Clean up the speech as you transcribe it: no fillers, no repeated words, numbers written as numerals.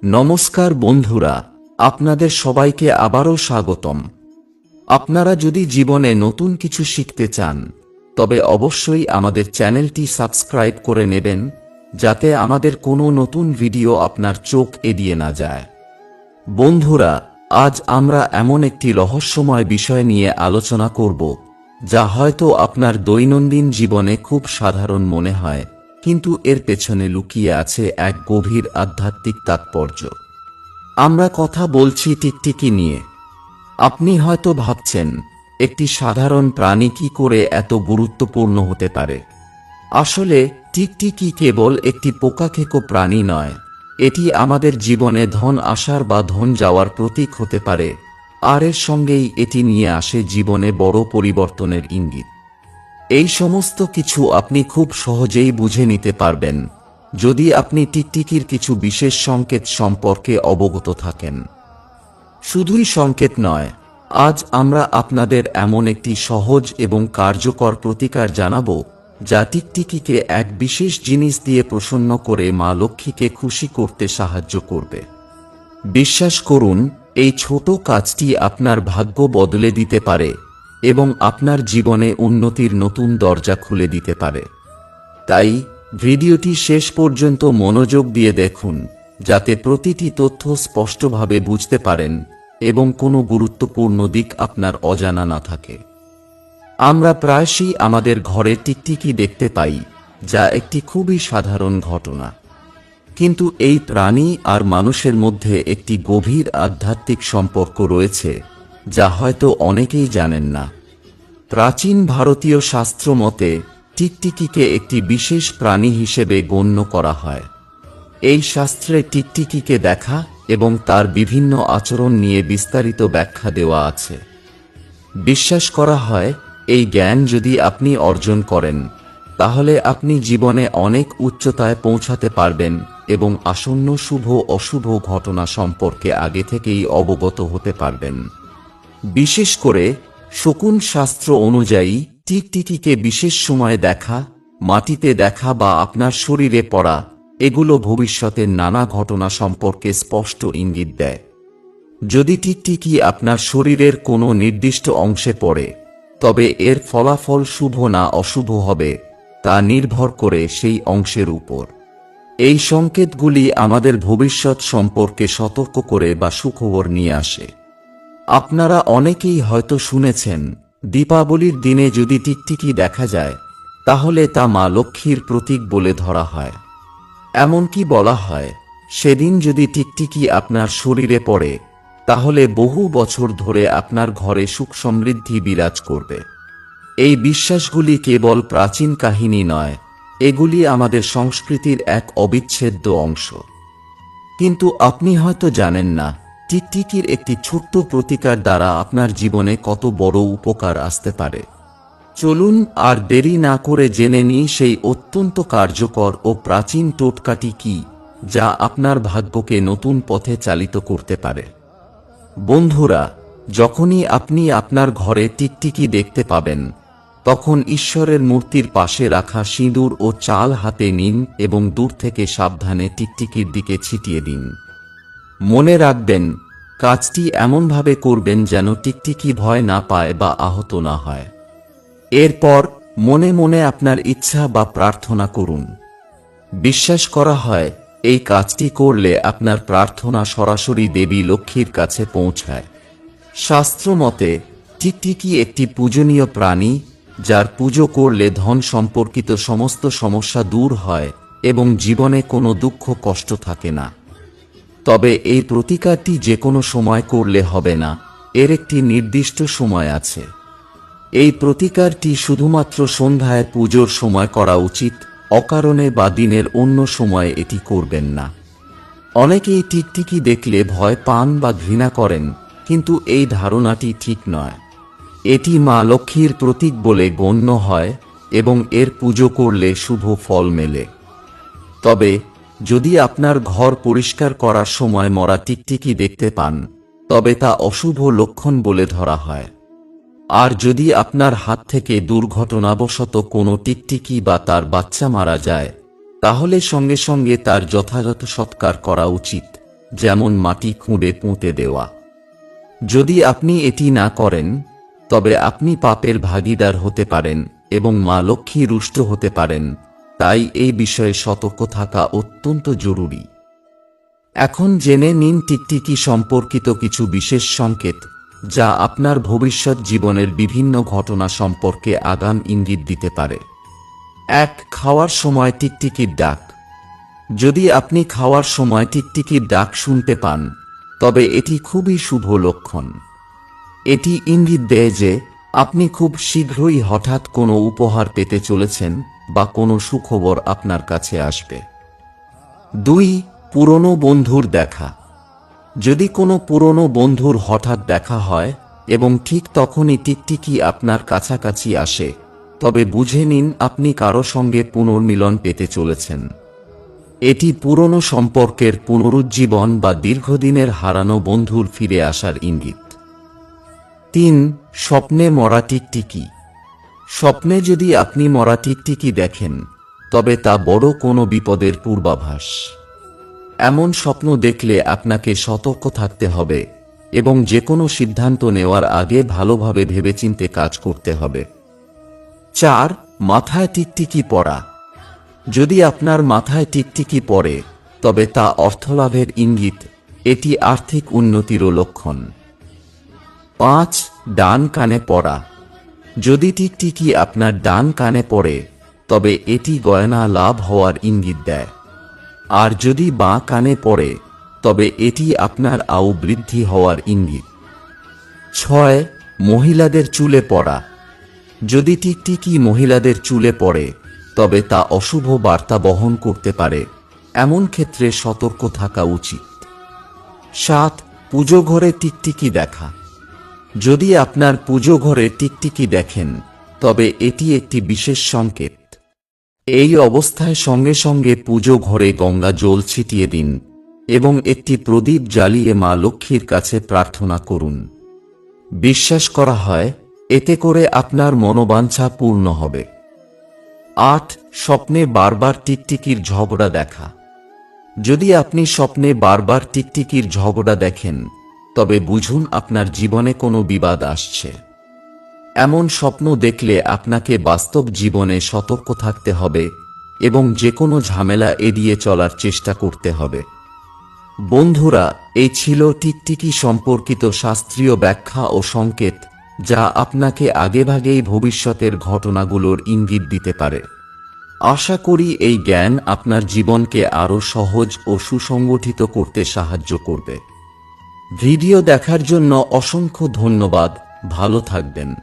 নমস্কার বন্ধুরা, আপনাদের সবাইকে আবারও স্বাগতম। আপনারা যদি জীবনে নতুন কিছু শিখতে চান তবে অবশ্যই আমাদের চ্যানেলটি সাবস্ক্রাইব করে নেবেন, যাতে আমাদের কোনো নতুন ভিডিও আপনার চোখ এড়িয়ে না যায়। বন্ধুরা, আজ আমরা এমন একটি রহস্যময় বিষয় নিয়ে আলোচনা করব যা হয়তো আপনার দৈনন্দিন জীবনে খুব সাধারণ মনে হয়, কিন্তু এর পেছনে লুকিয়ে আছে এক গভীর আধ্যাত্মিক তাৎপর্য। আমরা কথা বলছি টিকটিকি নিয়ে। আপনি হয়তো ভাবছেন, একটি সাধারণ প্রাণী কি করে এত গুরুত্বপূর্ণ হতে পারে? আসলে টিকটিকি কেবল একটি পোকাখেকো প্রাণী নয়, এটি আমাদের জীবনে ধন আসার বা ধন যাওয়ার প্রতীক হতে পারে, আর এর সঙ্গেই এটি নিয়ে আসে জীবনে বড় পরিবর্তনের ইঙ্গিত। এই সমস্ত কিছু আপনি খুব সহজেই বুঝে নিতে পারবেন যদি আপনি টিকটিকির কিছু বিশেষ সংকেত সম্পর্কে অবগত থাকেন। শুধুই সংকেত নয়, আজ আমরা আপনাদের এমন একটি সহজ এবং কার্যকর প্রতিকার জানাব যা টিকটিকিকে এক বিশেষ জিনিস দিয়ে প্রসন্ন করে মা লক্ষ্মীকে খুশি করতে সাহায্য করবে। বিশ্বাস করুন, এই ছোট কাজটি আপনার ভাগ্য বদলে দিতে পারে এবং আপনার জীবনে উন্নতির নতুন দরজা খুলে দিতে পারে। তাই ভিডিওটি শেষ পর্যন্ত মনোযোগ দিয়ে দেখুন, যাতে প্রতিটি তথ্য স্পষ্টভাবে বুঝতে পারেন এবং কোনো গুরুত্বপূর্ণ দিক আপনার অজানা না থাকে। আমরা প্রায়শই আমাদের ঘরে টিকটিকি দেখতে পাই, যা একটি খুবই সাধারণ ঘটনা। কিন্তু এই প্রাণী আর মানুষের মধ্যে একটি গভীর আধ্যাত্মিক সম্পর্ক রয়েছে, যা হয়তো অনেকেই জানেন না। প্রাচীন ভারতীয় শাস্ত্র মতে টিকটিকিকে একটি বিশেষ প্রাণী হিসেবে গণ্য করা হয়। এই শাস্ত্রে টিকটিকিকে দেখা এবং তার বিভিন্ন আচরণ নিয়ে বিস্তারিত ব্যাখ্যা দেওয়া আছে। বিশ্বাস করা হয়, এই জ্ঞান যদি আপনি অর্জন করেন তাহলে আপনি জীবনে অনেক উচ্চতায় পৌঁছাতে পারবেন এবং আসন্ন শুভ অশুভ ঘটনা সম্পর্কে আগে থেকেই অবগত হতে পারবেন। বিশেষ করে শকুন শাস্ত্র অনুযায়ী টিকটিকিকে বিশেষ সময়ে দেখা, মাটিতে দেখা বা আপনার শরীরে পড়া, এগুলো ভবিষ্যতের নানা ঘটনা সম্পর্কে স্পষ্ট ইঙ্গিত দেয়। যদি টিকটিকি আপনার শরীরের কোনো নির্দিষ্ট অংশে পড়ে, তবে এর ফলাফল শুভ না অশুভ হবে তা নির্ভর করে সেই অংশের উপর। এই সংকেতগুলি আমাদের ভবিষ্যৎ সম্পর্কে সতর্ক করে বা সুখবর নিয়ে আসে। আপনারা অনেকেই হয়তো শুনেছেন, দীপাবলির দিনে যদি টিকটিকি দেখা যায় তাহলে তা মা লক্ষ্মীর প্রতীক বলে ধরা হয়। এমনকি বলা হয়, সেদিন যদি টিকটিকি আপনার শরীরে পড়ে তাহলে বহু বছর ধরে আপনার ঘরে সুখ সমৃদ্ধি বিরাজ করবে। এই বিশ্বাসগুলি কেবল প্রাচীন কাহিনী নয়, এগুলি আমাদের সংস্কৃতির এক অবিচ্ছেদ্য অংশ। কিন্তু আপনি হয়তো জানেন না, টিকটিকির একটি ছোট্ট প্রতিকার দ্বারা আপনার জীবনে কত বড় উপকার আসতে পারে। চলুন আর দেরি না করে জেনে নিই সেই অত্যন্ত কার্যকর ও প্রাচীন টোটকাটি কি, যা আপনার ভাগ্যকে নতুন পথে চালিত করতে পারে। বন্ধুরা, যখনই আপনি আপনার ঘরে টিকটিকি দেখতে পাবেন, তখন ঈশ্বরের মূর্তির পাশে রাখা সিঁদুর ও চাল হাতে নিন এবং দূর থেকে সাবধানে টিকটিকির দিকে ছিটিয়ে দিন। মনে রাখবেন, কাজটি এমনভাবে করবেন যেন টিকটিকি ভয় না পায় বা আহত না হয়। এরপর মনে মনে আপনার ইচ্ছা বা প্রার্থনা করুন। বিশ্বাস করা হয়, এই কাজটি করলে আপনার প্রার্থনা সরাসরি দেবী লক্ষ্মীর কাছে পৌঁছায়। শাস্ত্র মতে টিকটিকি একটি পূজনীয় প্রাণী, যার পুজো করলে ধন সম্পর্কিত সমস্ত সমস্যা দূর হয় এবং জীবনে কোনো দুঃখ কষ্ট থাকে না। তবে এই প্রতিকারটি যে কোনো সময় করলে হবে না, এর একটি নির্দিষ্ট সময় আছে। এই প্রতিকারটি শুধুমাত্র সন্ধ্যায় পুজোর সময় করা উচিত, অকারণে বা দিনের অন্য সময়ে এটি করবেন না। অনেকেই টিকটিকি দেখলে ভয় পান বা ঘৃণা করেন, কিন্তু এই ধারণাটি ঠিক নয়। এটি মা লক্ষ্মীর প্রতীক বলে গণ্য হয় এবং এর পুজো করলে শুভ ফল মেলে। তবে যদি আপনার ঘর পরিষ্কার করার সময় মরা টিকটিকি দেখতে পান, তবে তা অশুভ লক্ষণ বলে ধরা হয়। আর যদি আপনার হাত থেকে দুর্ঘটনাবশত কোনো টিকটিকি বা তার বাচ্চা মারা যায়, তাহলে সঙ্গে সঙ্গে তার যথাযথ সৎকার করা উচিত, যেমন মাটি খুঁড়ে পুঁতে দেওয়া। যদি আপনি এটি না করেন, তবে আপনি পাপের ভাগীদার হতে পারেন এবং মা লক্ষ্মী রুষ্ট হতে পারেন, তাই এই বিষয়ে সতর্ক থাকা অত্যন্ত জরুরি। এখন জেনে নিন টিকটিকি সম্পর্কিত কিছু বিশেষ সংকেত, যা আপনার ভবিষ্যৎ জীবনের বিভিন্ন ঘটনা সম্পর্কে আগাম ইঙ্গিত দিতে পারে। 1. খাওয়ার সময় টিকটিকির ডাক। যদি আপনি খাওয়ার সময় টিকটিকির ডাক শুনতে পান, তবে এটি খুবই শুভ লক্ষণ। এটি ইঙ্গিত দেয় যে আপনি খুব শীঘ্রই হঠাৎ কোনো উপহার পেতে চলেছেন বা কোনো সুখবর আপনার কাছে আসবে। 2. পুরনো বন্ধুর দেখা। যদি কোনো পুরনো বন্ধুর হঠাৎ দেখা হয় এবং ঠিক তখনই টিকটিকি আপনার কাছাকাছি আসে, তবে বুঝে নিন আপনি কারো সঙ্গে পুনর্মিলন পেতে চলেছেন। এটি পুরনো সম্পর্কের পুনরুজ্জীবন বা দীর্ঘদিনের হারানো বন্ধুর ফিরে আসার ইঙ্গিত। 3. স্বপ্নে মরা টিকটিকি। স্বপ্নে যদি আপনি মরা টিকটিকি দেখেন, তবে তা বড় কোনো বিপদের পূর্বাভাস। এমন স্বপ্ন দেখলে আপনাকে সতর্ক থাকতে হবে এবং যে কোনো সিদ্ধান্ত নেওয়ার আগে ভালোভাবে ভেবেচিন্তে কাজ করতে হবে। 4. মাথায় টিকটিকি পড়া। যদি আপনার মাথায় টিকটিকি পড়ে, তবে তা অর্থলাভের ইঙ্গিত, এটি আর্থিক উন্নতিরও লক্ষণ। 5. ডান কানে পড়া। যদি টিকটিকি আপনার ডান কানে পড়ে, তবে এটি গয়না লাভ হওয়ার ইঙ্গিত দেয়। আর যদি বাঁ কানে পড়ে, তবে এটি আপনার আয় বৃদ্ধি হওয়ার ইঙ্গিত। 6. মহিলাদের চুলে পড়া। যদি টিকটিকি মহিলাদের চুলে পড়ে, তবে তা অশুভ বার্তা বহন করতে পারে। এমন ক্ষেত্রে সতর্ক থাকা উচিত। 7. পুজো ঘরে টিকটিকি দেখা। যদি আপনার পুজো ঘরে টিকটিকি দেখেন, তবে এটি একটি বিশেষ সংকেত। এই অবস্থায় সঙ্গে সঙ্গে পুজো ঘরে গঙ্গা জল ছিটিয়ে দিন এবং একটি প্রদীপ জ্বালিয়ে মা লক্ষ্মীর কাছে প্রার্থনা করুন। বিশ্বাস করা হয় এতে করে আপনার মনোবাঞ্ছা পূর্ণ হবে। 8. স্বপ্নে বারবার টিকটিকির ঝগড়া দেখা। যদি আপনি স্বপ্নে বারবার টিকটিকির ঝগড়া দেখেন, তবে বুঝুন আপনার জীবনে কোনো বিবাদ আসছে। এমন স্বপ্ন দেখলে আপনাকে বাস্তব জীবনে সতর্ক থাকতে হবে এবং যে কোনো ঝামেলা এড়িয়ে চলার চেষ্টা করতে হবে। বন্ধুরা, এই ছিল টিকটিকি সম্পর্কিত শাস্ত্রীয় ব্যাখ্যা ও সংকেত, যা আপনাকে আগেভাগেই ভবিষ্যতের ঘটনাগুলোর ইঙ্গিত দিতে পারে। আশা করি এই জ্ঞান আপনার জীবনকে আরও সহজ ও সুসংগঠিত করতে সাহায্য করবে। ভিডিও দেখার জন্য অসংখ্য ধন্যবাদ। ভালো থাকবেন।